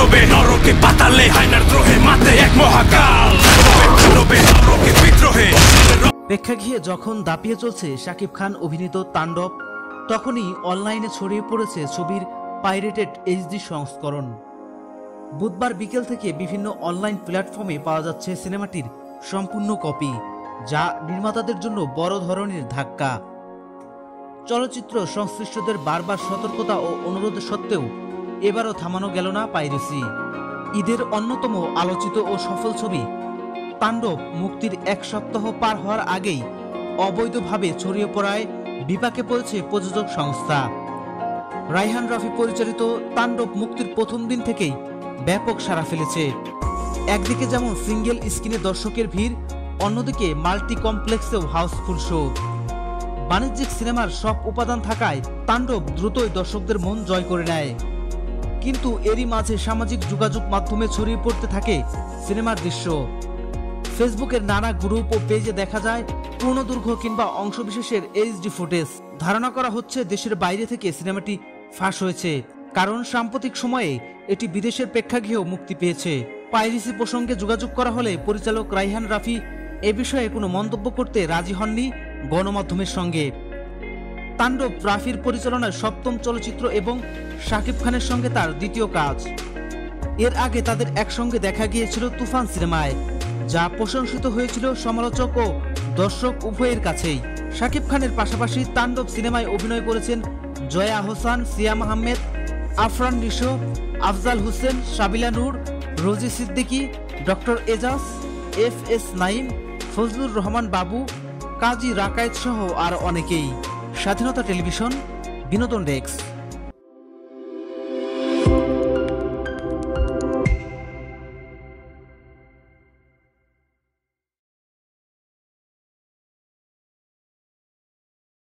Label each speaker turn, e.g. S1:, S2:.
S1: তাণ্ডবে নরকে পাতালে হায়নার দ্রোহে মাতে এক মহাকাল তাণ্ডবে নরকে বিদ্রোহে।
S2: প্রেক্ষাগৃহে যখন দাপিয়ে চলছে শাকিব খান অভিনীত তাণ্ডব, তখনই অনলাইনে ছড়িয়ে পড়েছে ছবির পাইরেটেড এইচডি সংস্করণ। বুধবার বিকেল থেকে বিভিন্ন অনলাইন প্ল্যাটফর্মে পাওয়া যাচ্ছে সিনেমাটির সম্পূর্ণ কপি, যা নির্মাতাদের জন্য বড় ধরনের ধাক্কা। চলচ্চিত্র সংশ্লিষ্টদের বারবার সতর্কতা ও অনুরোধ সত্ত্বেও এবারও থামানো গেল না পাইরেসি। ঈদের অন্যতম আলোচিত ও সফল ছবি তাণ্ডব মুক্তির এক সপ্তাহ পার হওয়ার আগেই অবৈধভাবে ছড়িয়ে পড়ায় বিপাকে পড়েছে প্রযোজক সংস্থা। রায়হান রাফি পরিচালিত তাণ্ডব মুক্তির প্রথম দিন থেকেই ব্যাপক সাড়া ফেলেছে। একদিকে যেমন সিঙ্গেল স্ক্রিনে দর্শকের ভিড়, অন্যদিকে মাল্টি কমপ্লেক্সেও হাউসফুল শো। বাণিজ্যিক সিনেমার সব উপাদান থাকায় তাণ্ডব দ্রুতই দর্শকদের মন জয় করে নেয়। কিন্তু এরই মাঝে সামাজিক যোগাযোগ মাধ্যমে ছড়িয়ে পড়তে থাকে সিনেমার দৃশ্য। ফেসবুকের নানা গ্রুপ ও পেজে দেখা যায় পূর্ণদৈর্ঘ্য কিংবা অংশবিশেষের এইচডি ফুটেজ। ধারণা করা হচ্ছে দেশের বাইরে থেকে সিনেমাটি ফাঁস হয়েছে, কারণ সাম্প্রতিক সময়ে এটি বিদেশের প্রেক্ষাগৃহেও মুক্তি পেয়েছে। পাইরেসি প্রসঙ্গে যোগাযোগ করা হলে পরিচালক রায়হান রাফি এ বিষয়ে কোনো মন্তব্য করতে রাজি হননি গণমাধ্যমের সঙ্গে। তাণ্ডব রাফির পরিচালনায় সপ্তম চলচ্চিত্র এবং শাকিব খানের সঙ্গে তার দ্বিতীয় কাজ। এর আগে তাদের একসঙ্গে দেখা গিয়েছিল তুফান সিনেমায়, যা প্রশংসিত হয়েছিল সমালোচক ও দর্শক উভয়ের কাছেই। শাকিব খানের পাশাপাশি তাণ্ডব সিনেমায় অভিনয় করেছেন জয়া আহসান, সিয়াম আহমেদ, আফরান নিশো, আফজাল হোসেন, সাবিলা নূর, রোজি সিদ্দিকী, ডক্টর এজাজ, এফএস নাইম, ফজলুর রহমান বাবু, কাজী রাকায়েত সহ আর অনেকেই। স্বাধীনতা টেলিভিশন, বিনোদন ডেস্ক।